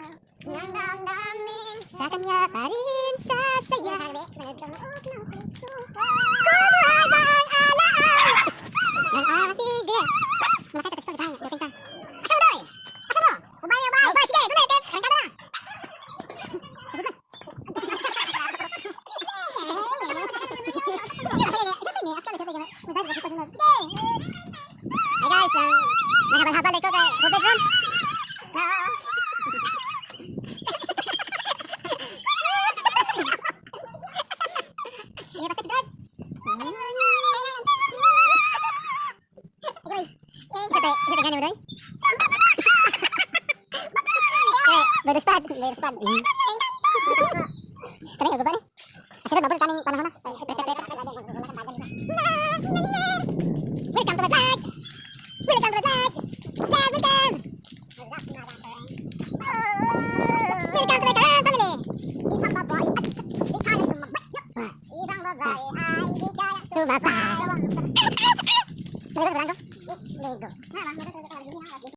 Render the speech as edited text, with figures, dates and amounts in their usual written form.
Ng damdamin sa kanya pa rin sasaya. Kumuhay ba ang alaan ng ating gaya? Malaki ka, tayo, shooting ka. Asa mo, Doy? Asa mo? Ubay niyo ba? Ubay, sige, tuloy, karangka na. Sige na. Hey guys, naghabal-habal ko kay Robert Ron. Sige pa kasi Isa tayo ganyan mo doy? Beruspad. Kani ka ba ni? Asin mabul kaning panahon na. Welcome to my vlog. Welcome to my vlog. Welcome. Welcome to my Karan family. Ibang babae at di kaya sumabay. Ibang babae ay di kaya sumabay. Lego.